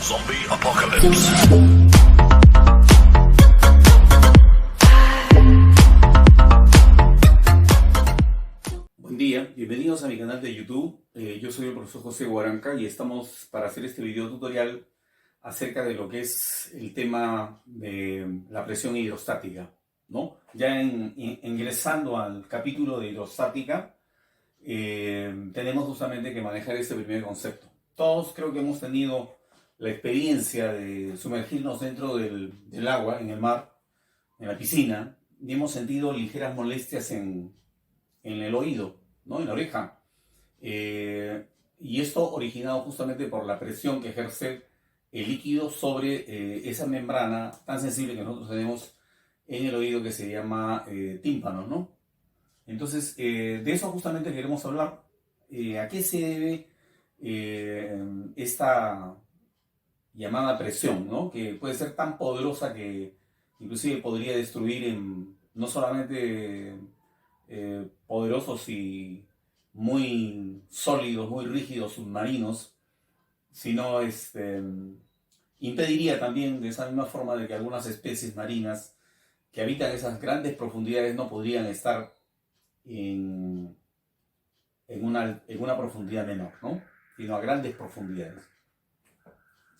Zombie Apocalypse. Buen día, bienvenidos a mi canal de YouTube. Yo soy el profesor José Guaranca y estamos para hacer este video tutorial acerca de lo que es el tema de la presión hidrostática, ¿no? Ya ingresando al capítulo de hidrostática, tenemos justamente que manejar este primer concepto. Todos creo que hemos tenido la experiencia de sumergirnos dentro del agua, en el mar, en la piscina, y hemos sentido ligeras molestias en el oído, ¿no? En la oreja. Y esto originado justamente por la presión que ejerce el líquido sobre esa membrana tan sensible que nosotros tenemos en el oído, que se llama tímpano, ¿no? Entonces, de eso justamente queremos hablar. ¿A qué se debe esta llamada presión, ¿no? Que puede ser tan poderosa que inclusive podría destruir no solamente poderosos y muy sólidos, muy rígidos submarinos, sino impediría también de esa misma forma de que algunas especies marinas que habitan esas grandes profundidades no podrían estar en una profundidad menor, ¿no? Sino a grandes profundidades.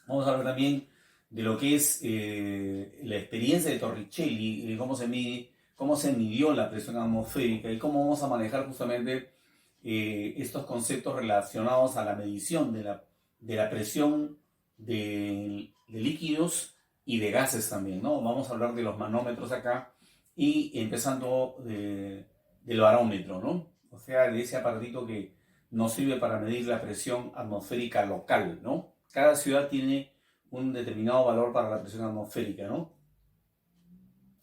Vamos a hablar también de lo que es la experiencia de Torricelli, de cómo se midió la presión atmosférica y cómo vamos a manejar justamente estos conceptos relacionados a la medición de la presión de líquidos y de gases también, ¿no? Vamos a hablar de los manómetros acá y empezando del barómetro, ¿no? O sea, de ese aparatito que nos sirve para medir la presión atmosférica local, ¿no? Cada ciudad tiene un determinado valor para la presión atmosférica, ¿no?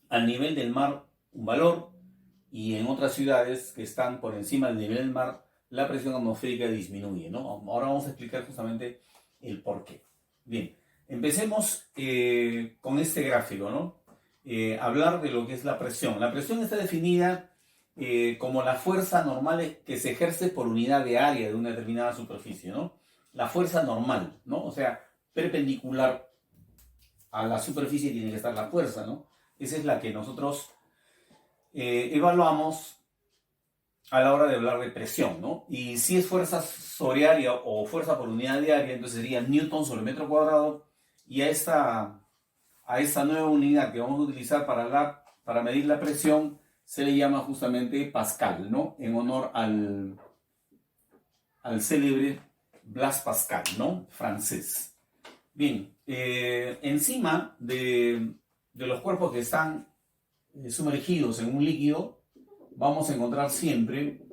Al nivel del mar, un valor, y en otras ciudades que están por encima del nivel del mar, la presión atmosférica disminuye, ¿no? Ahora vamos a explicar justamente el por qué. Bien, empecemos con este gráfico, ¿no? Hablar de lo que es la presión. La presión está definida como la fuerza normal que se ejerce por unidad de área de una determinada superficie, ¿no? La fuerza normal, ¿no? O sea, perpendicular a la superficie tiene que estar la fuerza, ¿no? Esa es la que nosotros evaluamos a la hora de hablar de presión, ¿no? Y si es fuerza sobre área o fuerza por unidad de área, entonces sería Newton sobre metro cuadrado, y a esta nueva unidad que vamos a utilizar para medir la presión se le llama justamente Pascal, ¿no? En honor al célebre Blaise Pascal, ¿no? Francés. Bien, encima de los cuerpos que están sumergidos en un líquido, vamos a encontrar siempre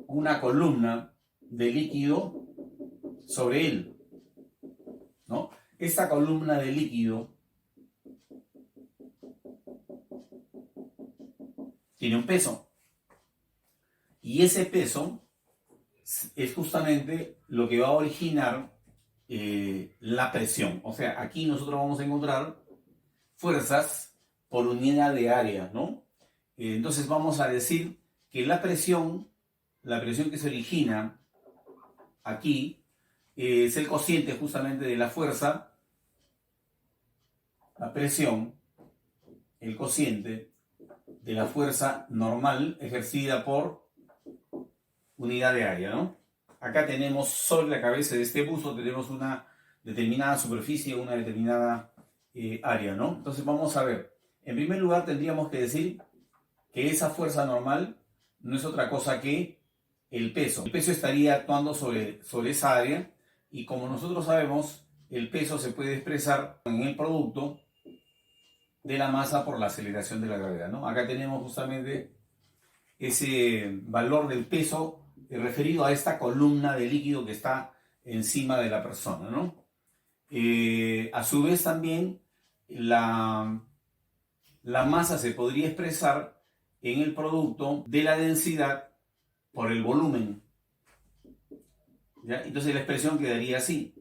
una columna de líquido sobre él, ¿no? Esta columna de líquido tiene un peso, y ese peso es justamente lo que va a originar la presión. O sea, aquí nosotros vamos a encontrar fuerzas por unidad de área, ¿no? Entonces vamos a decir que la presión que se origina aquí es el cociente justamente de la fuerza, la presión, el cociente de la fuerza normal ejercida por unidad de área, ¿no? Acá tenemos sobre la cabeza de este buzo, tenemos una determinada superficie, una determinada área, ¿no? Entonces vamos a ver. En primer lugar tendríamos que decir que esa fuerza normal no es otra cosa que el peso. El peso estaría actuando sobre esa área, y como nosotros sabemos, el peso se puede expresar en el producto de la masa por la aceleración de la gravedad, ¿no? Acá tenemos justamente ese valor del peso referido a esta columna de líquido que está encima de la persona, ¿no? A su vez también la masa se podría expresar en el producto de la densidad por el volumen, ¿ya? Entonces la expresión quedaría así.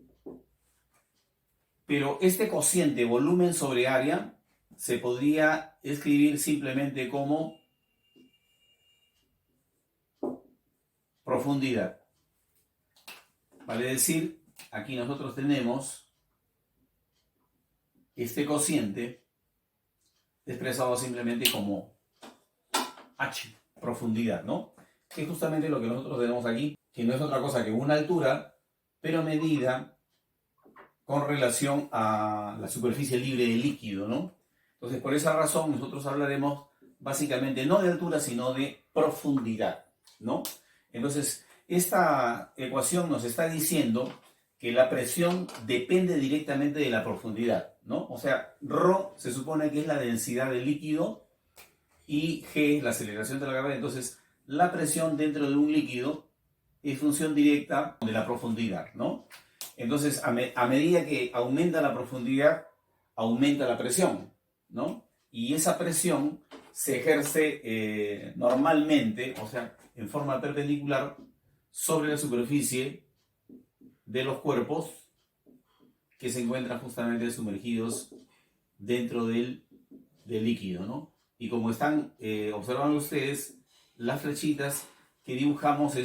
Pero este cociente volumen sobre área se podría escribir simplemente como profundidad. Vale decir, aquí nosotros tenemos este cociente expresado simplemente como H, profundidad, ¿no? Que es justamente lo que nosotros tenemos aquí, que no es otra cosa que una altura, pero medida con relación a la superficie libre del líquido, ¿no? Entonces, por esa razón, nosotros hablaremos básicamente no de altura, sino de profundidad, ¿no? Entonces, esta ecuación nos está diciendo que la presión depende directamente de la profundidad, ¿no? O sea, ρ se supone que es la densidad del líquido y g es la aceleración de la gravedad. Entonces, la presión dentro de un líquido es función directa de la profundidad, ¿no? Entonces, a medida que aumenta la profundidad, aumenta la presión, ¿no? Y esa presión se ejerce normalmente, o sea, en forma perpendicular, sobre la superficie de los cuerpos que se encuentran justamente sumergidos dentro del líquido, ¿no? Y como están observando ustedes, las flechitas que dibujamos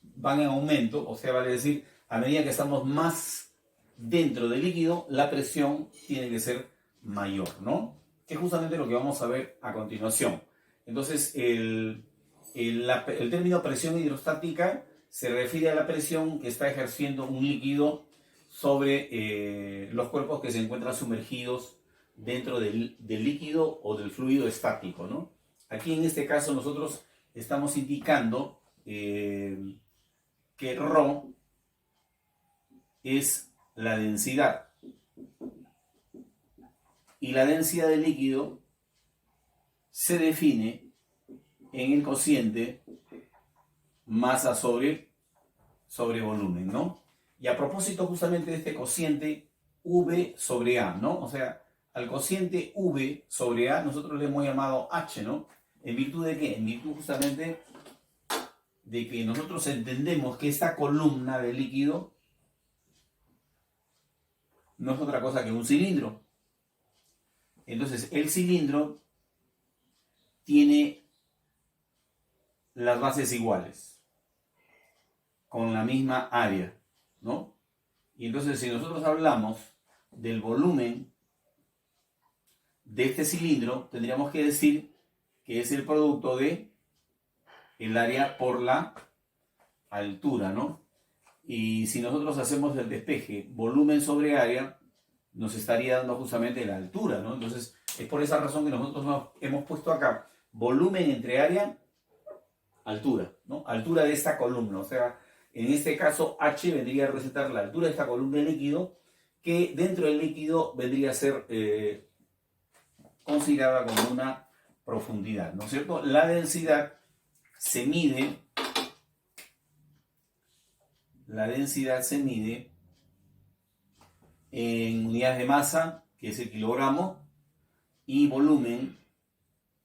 van en aumento, o sea, vale decir, a medida que estamos más dentro del líquido, la presión tiene que ser mayor, ¿no? Que es justamente lo que vamos a ver a continuación. Entonces, el término presión hidrostática se refiere a la presión que está ejerciendo un líquido sobre los cuerpos que se encuentran sumergidos dentro del líquido o del fluido estático, ¿no? Aquí en este caso nosotros estamos indicando que ρ es la densidad y la densidad del líquido se define en el cociente masa sobre volumen, ¿no? Y a propósito justamente de este cociente V sobre A, ¿no? O sea, al cociente V sobre A nosotros le hemos llamado H, ¿no? ¿En virtud de qué? En virtud justamente de que nosotros entendemos que esta columna de líquido no es otra cosa que un cilindro. Entonces, el cilindro tiene las bases iguales, con la misma área, ¿no? Y entonces, si nosotros hablamos del volumen de este cilindro, tendríamos que decir que es el producto de el área por la altura, ¿no? Y si nosotros hacemos el despeje volumen sobre área, nos estaría dando justamente la altura, ¿no? Entonces, es por esa razón que nosotros hemos puesto acá volumen entre área, altura, ¿no? Altura de esta columna, o sea, en este caso H vendría a representar la altura de esta columna de líquido, que dentro del líquido vendría a ser considerada como una profundidad, ¿no es cierto? La densidad se mide, en unidades de masa, que es el kilogramo, y volumen,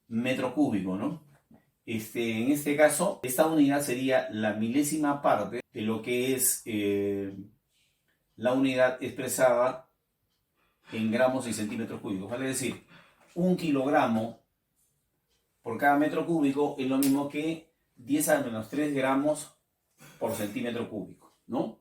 metro cúbico, ¿no? En este caso, esta unidad sería la milésima parte de lo que es la unidad expresada en gramos y centímetros cúbicos. Vale decir, 1 kilogramo por cada metro cúbico es lo mismo que 10 a menos 3 gramos por centímetro cúbico, ¿no?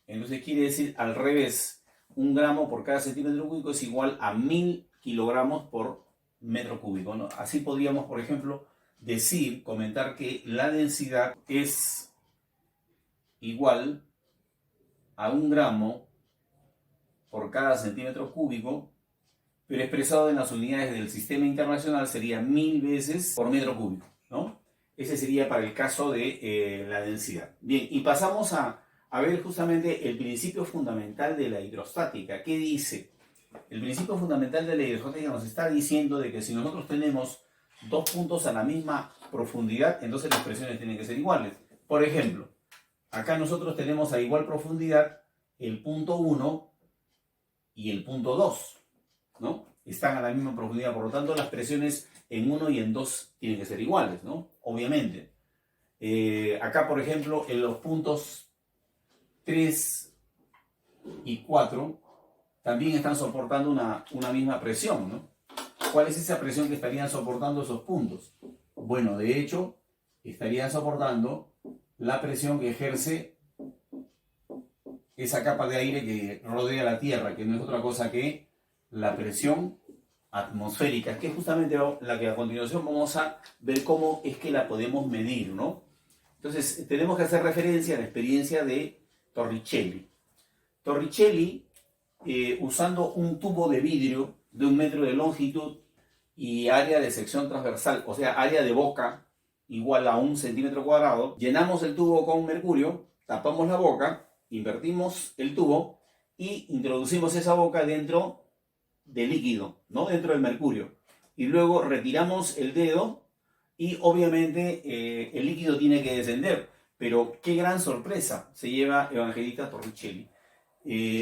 Entonces quiere decir al revés, 1 gramo por cada centímetro cúbico es igual a 1000 kilogramos por metro cúbico, ¿no? Así podríamos, por ejemplo, comentar que la densidad es igual a 1 gramo por cada centímetro cúbico, pero expresado en las unidades del sistema internacional sería 1000 veces por metro cúbico, ¿no? Ese sería para el caso de la densidad. Bien, y pasamos a ver justamente el principio fundamental de la hidrostática. ¿Qué dice? El principio fundamental de la hidrostática nos está diciendo de que si nosotros tenemos dos puntos a la misma profundidad, entonces las presiones tienen que ser iguales. Por ejemplo, acá nosotros tenemos a igual profundidad el punto 1 y el punto 2, ¿no? Están a la misma profundidad, por lo tanto las presiones en 1 y en 2 tienen que ser iguales, ¿no? Obviamente. Acá, por ejemplo, en los puntos 3 y 4 también están soportando una misma presión, ¿no? ¿Cuál es esa presión que estarían soportando esos puntos? Bueno, de hecho, estarían soportando la presión que ejerce esa capa de aire que rodea la Tierra, que no es otra cosa que la presión atmosférica, que es justamente la que a continuación vamos a ver cómo es que la podemos medir, ¿no? Entonces, tenemos que hacer referencia a la experiencia de Torricelli. Torricelli, usando un tubo de vidrio de 1 metro de longitud y área de sección transversal, o sea, área de boca igual a 1 centímetro cuadrado, llenamos el tubo con mercurio, tapamos la boca, invertimos el tubo y introducimos esa boca dentro del líquido, ¿no? Dentro del mercurio. Y luego retiramos el dedo y obviamente el líquido tiene que descender. Pero qué gran sorpresa se lleva Evangelista Torricelli.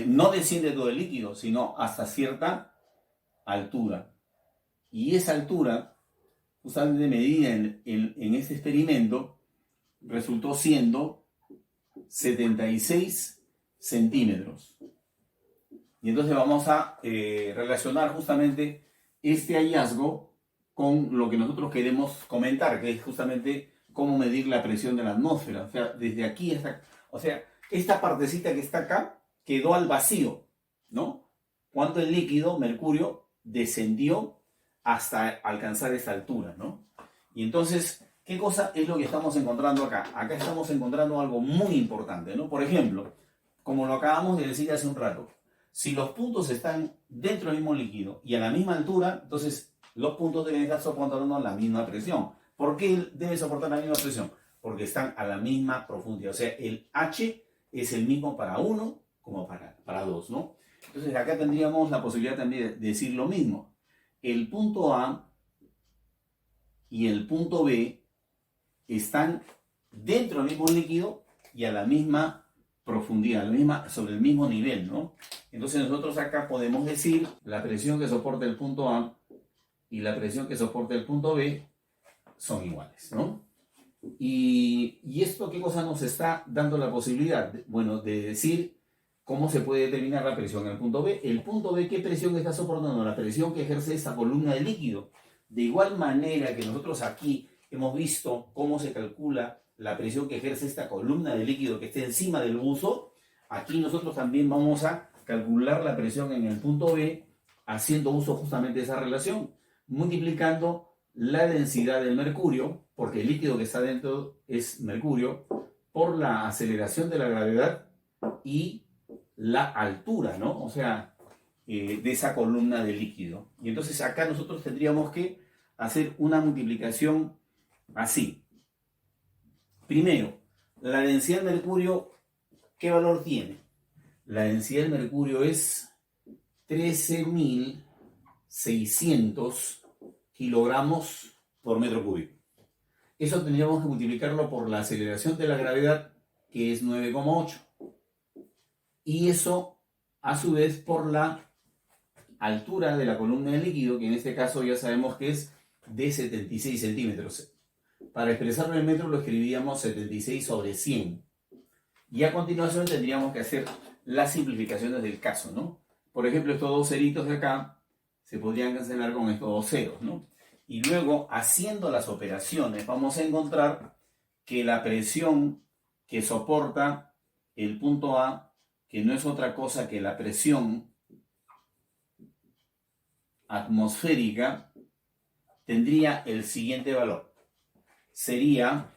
No desciende todo el líquido, sino hasta cierta altura. Y esa altura, justamente medida en este experimento, resultó siendo 76 centímetros. Y entonces vamos a relacionar justamente este hallazgo con lo que nosotros queremos comentar, que es justamente cómo medir la presión de la atmósfera. O sea, desde aquí hasta... O sea, esta partecita que está acá quedó al vacío, ¿no? Cuando el líquido, mercurio, descendió hasta alcanzar esta altura, ¿no? Y entonces, ¿qué cosa es lo que estamos encontrando acá? Acá estamos encontrando algo muy importante, ¿no? Por ejemplo, como lo acabamos de decir hace un rato, si los puntos están dentro del mismo líquido y a la misma altura, entonces los puntos deben estar soportando la misma presión. ¿Por qué deben soportar la misma presión? Porque están a la misma profundidad. O sea, el H es el mismo para uno como para dos, ¿no? Entonces acá tendríamos la posibilidad también de decir lo mismo. El punto A y el punto B están dentro del mismo líquido y a la misma profundidad, sobre el mismo nivel, ¿no? Entonces nosotros acá podemos decir la presión que soporta el punto A y la presión que soporta el punto B son iguales, ¿no? Y esto, ¿qué cosa nos está dando la posibilidad? Bueno, de decir cómo se puede determinar la presión en el punto B. El punto B, ¿qué presión está soportando? La presión que ejerce esta columna de líquido. De igual manera que nosotros aquí hemos visto cómo se calcula la presión que ejerce esta columna de líquido que está encima del buzo, aquí nosotros también vamos a calcular la presión en el punto B haciendo uso justamente de esa relación, multiplicando la densidad del mercurio, porque el líquido que está dentro es mercurio, por la aceleración de la gravedad y la altura, ¿no? O sea, de esa columna de líquido. Y entonces acá nosotros tendríamos que hacer una multiplicación así. Primero, la densidad del mercurio, ¿qué valor tiene? La densidad del mercurio es 13.600 kilogramos por metro cúbico. Eso tendríamos que multiplicarlo por la aceleración de la gravedad, que es 9,8. Y eso, a su vez, por la altura de la columna de líquido, que en este caso ya sabemos que es de 76 centímetros. Para expresarlo en metros lo escribiríamos 76 sobre 100. Y a continuación tendríamos que hacer las simplificaciones del caso, ¿no? Por ejemplo, estos dos ceritos de acá se podrían cancelar con estos dos ceros, ¿no? Y luego, haciendo las operaciones, vamos a encontrar que la presión que soporta el punto A, que no es otra cosa que la presión atmosférica, tendría el siguiente valor. Sería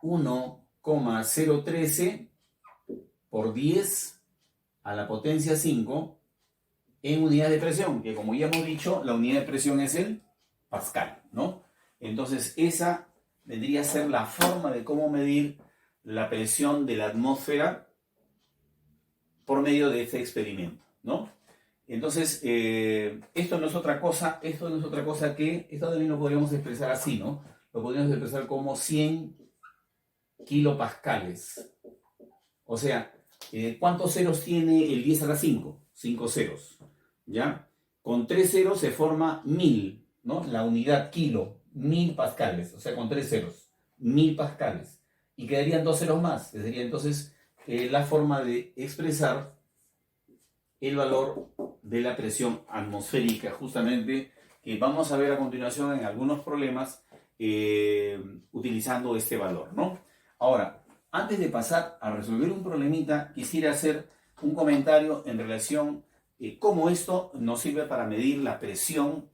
1,013 por 10 a la potencia 5 en unidad de presión, que como ya hemos dicho, la unidad de presión es el pascal, ¿no? Entonces esa vendría a ser la forma de cómo medir la presión de la atmósfera por medio de este experimento, ¿no? Entonces, esto no es otra cosa que, esto también lo podríamos expresar así, ¿no? Lo podríamos expresar como 100 kilopascales. O sea, ¿cuántos ceros tiene el 10 a la 5? 5 ceros, ¿ya? Con 3 ceros se forma 1000, ¿no? La unidad kilo, 1000 pascales, o sea, con 3 ceros, 1000 pascales. Y quedarían 2 ceros más, que sería entonces la forma de expresar el valor de la presión atmosférica, justamente, que vamos a ver a continuación en algunos problemas utilizando este valor, ¿no? Ahora, antes de pasar a resolver un problemita, quisiera hacer un comentario en relación cómo esto nos sirve para medir la presión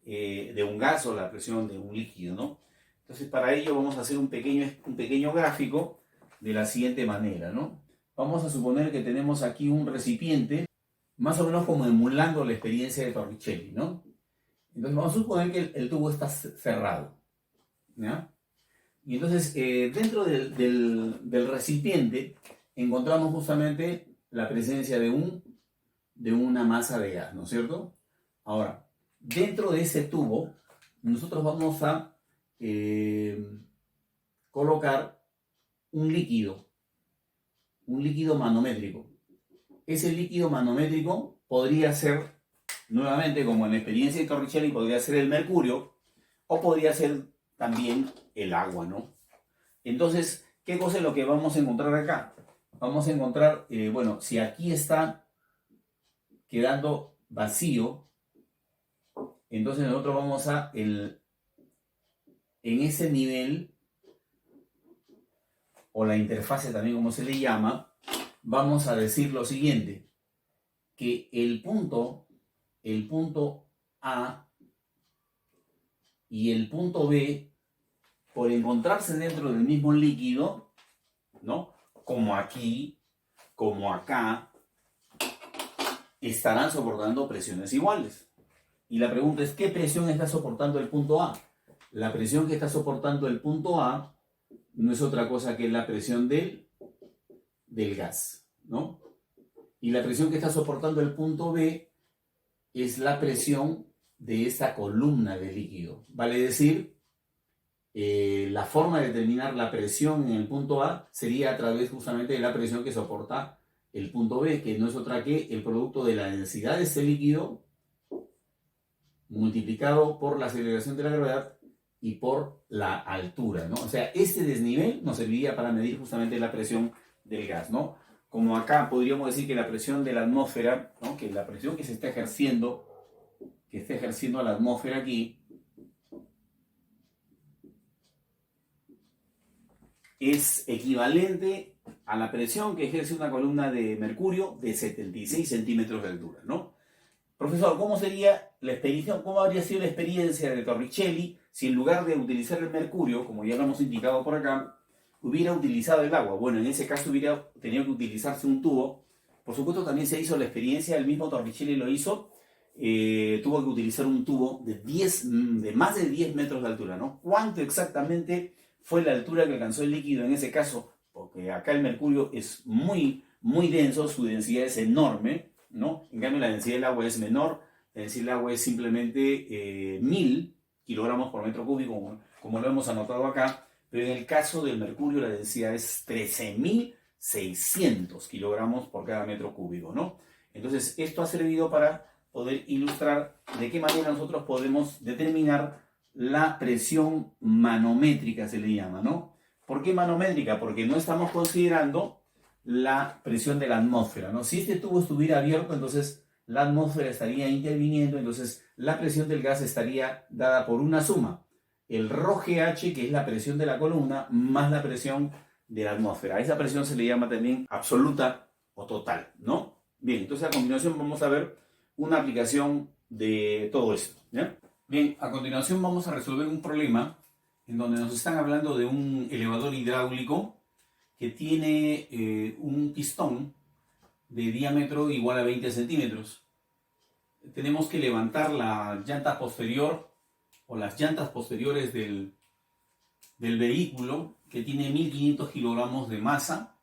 de un gas o la presión de un líquido, ¿no? Entonces, para ello vamos a hacer un pequeño gráfico de la siguiente manera, ¿no? Vamos a suponer que tenemos aquí un recipiente, más o menos como emulando la experiencia de Torricelli, ¿no? Entonces, vamos a suponer que el tubo está cerrado, ¿ya? Y entonces, dentro del recipiente, encontramos justamente la presencia de una masa de gas, ¿no es cierto? Ahora, dentro de ese tubo, nosotros vamos a colocar un líquido manométrico. Ese líquido manométrico podría ser, nuevamente, como en la experiencia de Torricelli, podría ser el mercurio o podría ser también el agua, ¿no? Entonces, ¿qué cosa es lo que vamos a encontrar acá? Vamos a encontrar, bueno, si aquí está quedando vacío, entonces nosotros vamos a, en ese nivel, o la interfase también como se le llama, vamos a decir lo siguiente, que el punto A y el punto B, por encontrarse dentro del mismo líquido, ¿no? Como aquí, como acá, estarán soportando presiones iguales. Y la pregunta es, ¿qué presión está soportando el punto A? La presión que está soportando el punto A no es otra cosa que la presión del gas, ¿no? Y la presión que está soportando el punto B es la presión de esta columna de líquido. Vale decir, la forma de determinar la presión en el punto A sería a través justamente de la presión que soporta el punto B, que no es otra que el producto de la densidad de ese líquido multiplicado por la aceleración de la gravedad y por la altura, ¿no? O sea, este desnivel nos serviría para medir justamente la presión del gas, ¿no? Como acá podríamos decir que la presión de la atmósfera, ¿no? Que la presión que se está ejerciendo, a la atmósfera aquí, es equivalente a la presión que ejerce una columna de mercurio de 76 centímetros de altura, ¿no? Profesor, ¿cómo sería la experiencia, cómo habría sido la experiencia de Torricelli si en lugar de utilizar el mercurio, como ya lo hemos indicado por acá, hubiera utilizado el agua? Bueno, en ese caso hubiera tenido que utilizarse un tubo. Por supuesto, también se hizo la experiencia, el mismo Torricelli lo hizo, tuvo que utilizar un tubo de más de 10 metros de altura, ¿no? ¿Cuánto exactamente fue la altura que alcanzó el líquido en ese caso? Porque acá el mercurio es muy, muy denso, su densidad es enorme, ¿no? En cambio, la densidad del agua es menor, la densidad del agua es simplemente 1000 kilogramos por metro cúbico, como lo hemos anotado acá, pero en el caso del mercurio la densidad es 13.600 kilogramos por cada metro cúbico, ¿no? Entonces, esto ha servido para poder ilustrar de qué manera nosotros podemos determinar la presión manométrica, se le llama, ¿no? ¿Por qué manométrica? Porque no estamos considerando la presión de la atmósfera, ¿no? Si este tubo estuviera abierto, entonces la atmósfera estaría interviniendo, entonces la presión del gas estaría dada por una suma, el ρGH, que es la presión de la columna, más la presión de la atmósfera. A esa presión se le llama también absoluta o total, ¿no? Bien, entonces a continuación vamos a ver una aplicación de todo esto, ¿ya? Bien, a continuación vamos a resolver un problema en donde nos están hablando de un elevador hidráulico que tiene un pistón de diámetro igual a 20 centímetros. Tenemos que levantar la llanta posterior o las llantas posteriores del vehículo, que tiene 1500 kilogramos de masa,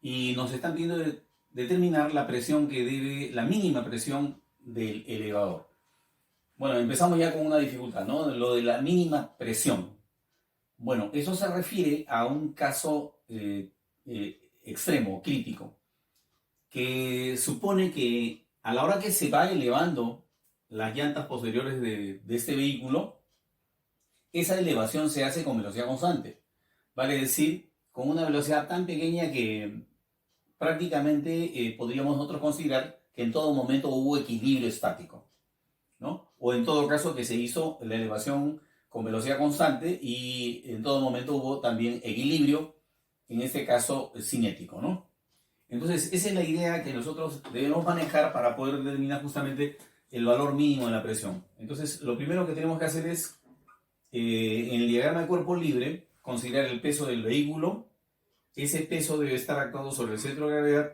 y nos están pidiendo determinar la presión que debe, la mínima presión del elevador. Bueno, empezamos ya con una dificultad, ¿no? Lo de la mínima presión. Bueno, eso se refiere a un caso extremo, crítico, que supone que a la hora que se va elevando las llantas posteriores de este vehículo, esa elevación se hace con velocidad constante. Vale decir, con una velocidad tan pequeña que prácticamente podríamos nosotros considerar que en todo momento hubo equilibrio estático, ¿no? O en todo caso que se hizo la elevación con velocidad constante y en todo momento hubo también equilibrio, en este caso cinético, ¿no? Entonces, esa es la idea que nosotros debemos manejar para poder determinar justamente el valor mínimo de la presión. Entonces, lo primero que tenemos que hacer es, en el diagrama de cuerpo libre, considerar el peso del vehículo. Ese peso debe estar actuando sobre el centro de gravedad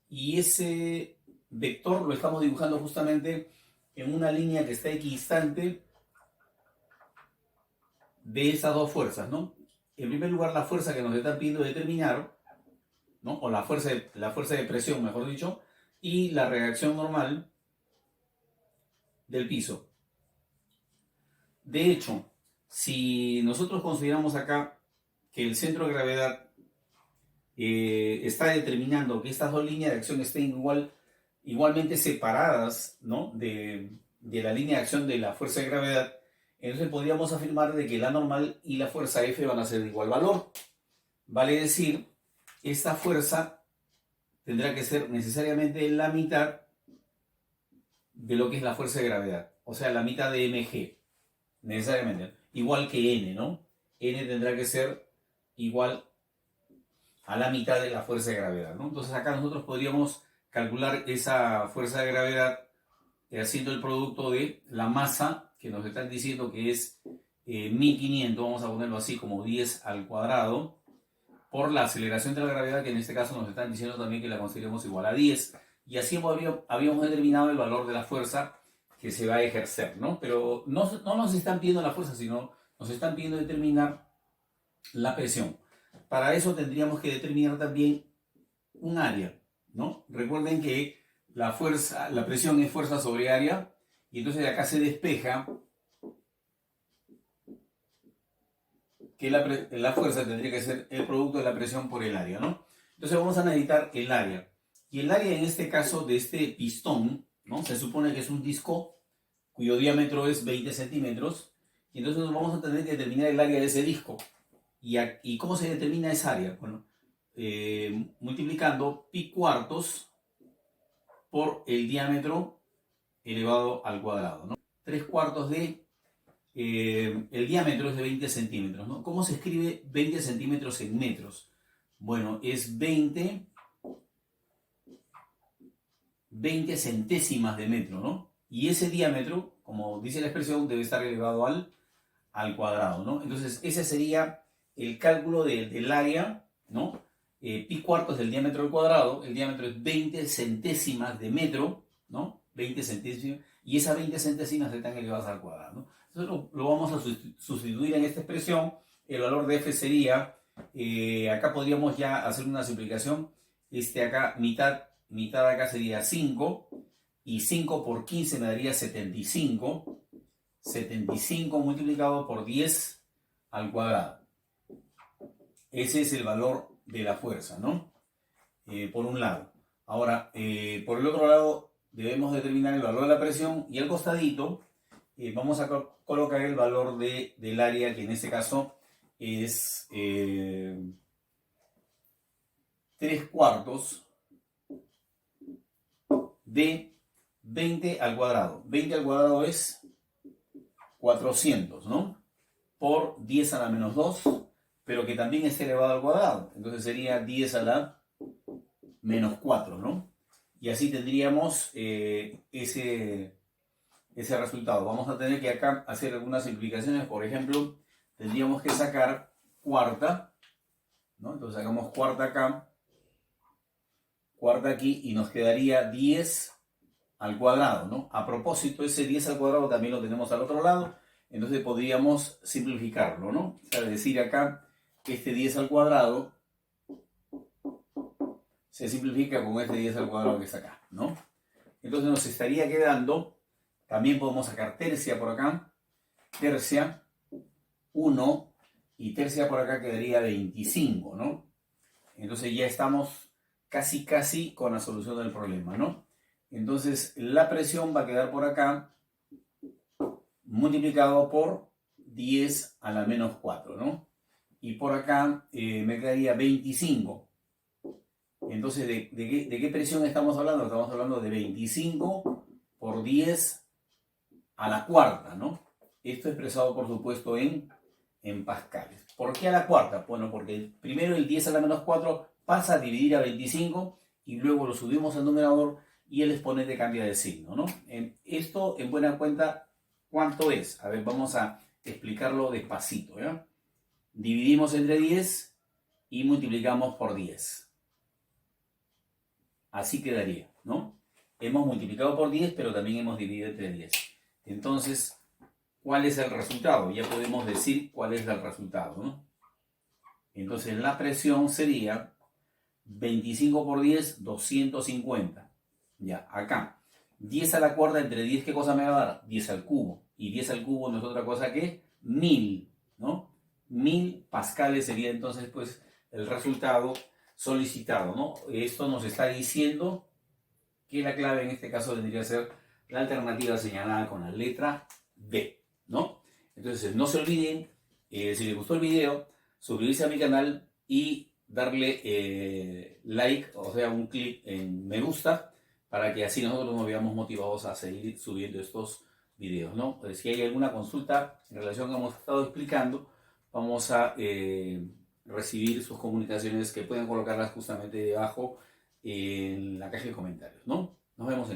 y ese vector lo estamos dibujando justamente en una línea que está equidistante de esas dos fuerzas, ¿no? En primer lugar, la fuerza que nos están pidiendo determinar, ¿no? O la fuerza de presión, mejor dicho, y la reacción normal del piso. De hecho, si nosotros consideramos acá que el centro de gravedad está determinando que estas dos líneas de acción estén igualmente separadas, ¿no? de la línea de acción de la fuerza de gravedad, entonces podríamos afirmar de que la normal y la fuerza F van a ser de igual valor. Vale decir, esta fuerza tendrá que ser necesariamente la mitad de lo que es la fuerza de gravedad, o sea, la mitad de mg, necesariamente, igual que n, ¿no? N tendrá que ser igual a la mitad de la fuerza de gravedad, ¿no? Entonces acá nosotros podríamos calcular esa fuerza de gravedad haciendo el producto de la masa que nos están diciendo que es 1500, vamos a ponerlo así como 10 al cuadrado, por la aceleración de la gravedad, que en este caso nos están diciendo también que la consideremos igual a 10, y así habíamos determinado el valor de la fuerza que se va a ejercer, ¿no? Pero no nos están pidiendo la fuerza, sino nos están pidiendo determinar la presión. Para eso tendríamos que determinar también un área, ¿no? Recuerden que la presión es fuerza sobre área, y entonces de acá se despeja que la fuerza tendría que ser el producto de la presión por el área, ¿no? Entonces vamos a necesitar el área. Y el área en este caso de este pistón, ¿no? Se supone que es un disco cuyo diámetro es 20 centímetros, y entonces vamos a tener que determinar el área de ese disco. ¿Y cómo se determina esa área? Bueno, multiplicando pi cuartos por el diámetro elevado al cuadrado, ¿no? 3 cuartos de el diámetro es de 20 centímetros, ¿no? ¿Cómo se escribe 20 centímetros en metros? Bueno, es 20 centésimas de metro, ¿no? Y ese diámetro, como dice la expresión, debe estar elevado al cuadrado, ¿no? Entonces, ese sería el cálculo del área, ¿no? Pi cuartos del diámetro al cuadrado, el diámetro es 20 centésimas de metro, ¿no? 20 centésimas, y esas 20 centésimas están elevadas al cuadrado, ¿no? Entonces lo vamos a sustituir en esta expresión. El valor de F sería, acá podríamos ya hacer una simplificación, acá mitad acá sería 5, y 5 por 15 me daría 75, 75 multiplicado por 10 al cuadrado. Ese es el valor de la fuerza, ¿no? Por un lado. Ahora, por el otro lado, debemos determinar el valor de la presión, y al costadito vamos a colocar el valor del área, que en este caso es 3 cuartos de 20 al cuadrado. 20 al cuadrado es 400, ¿no? Por 10 a la menos 2, pero que también es elevado al cuadrado. Entonces sería 10 a la menos 4, ¿no? Y así tendríamos ese resultado. Vamos a tener que acá hacer algunas simplificaciones. Por ejemplo, tendríamos que sacar cuarta, ¿no? Entonces sacamos cuarta acá, cuarta aquí, y nos quedaría 10 al cuadrado, ¿no? A propósito, ese 10 al cuadrado también lo tenemos al otro lado, entonces podríamos simplificarlo, ¿no? O sea, decir acá que este 10 al cuadrado se simplifica con este 10 al cuadrado que está acá, ¿no? Entonces nos estaría quedando, también podemos sacar tercia por acá, tercia 1, y tercia por acá quedaría 25, ¿no? Entonces ya estamos casi con la solución del problema, ¿no? Entonces la presión va a quedar por acá multiplicado por 10 a la menos 4, ¿no? Y por acá me quedaría 25. Entonces, ¿de qué presión estamos hablando? Estamos hablando de 25 por 10 a la cuarta, ¿no? Esto expresado, por supuesto, en pascales. ¿Por qué a la cuarta? Bueno, porque primero el 10 a la menos 4 pasa a dividir a 25, y luego lo subimos al numerador y el exponente cambia de signo, ¿no? Esto, en buena cuenta, ¿cuánto es? A ver, vamos a explicarlo despacito, ¿ya? Dividimos entre 10 y multiplicamos por 10. Así quedaría, ¿no? Hemos multiplicado por 10, pero también hemos dividido entre 10. Entonces, ¿cuál es el resultado? Ya podemos decir cuál es el resultado, ¿no? Entonces, la presión sería 25 por 10, 250. Ya, acá. 10 a la cuarta entre 10, ¿qué cosa me va a dar? 10 al cubo. Y 10 al cubo no es otra cosa que 1000, ¿no? 1000 pascales sería entonces, pues, el resultado solicitado, ¿no? Esto nos está diciendo que la clave en este caso tendría que ser la alternativa señalada con la letra B, ¿no? Entonces, no se olviden, si les gustó el video, suscribirse a mi canal y darle like, o sea, un clic en me gusta, para que así nosotros nos veamos motivados a seguir subiendo estos videos, ¿no? Si hay alguna consulta en relación a lo que hemos estado explicando, vamos a recibir sus comunicaciones, que pueden colocarlas justamente debajo en la caja de comentarios, ¿no? Nos vemos en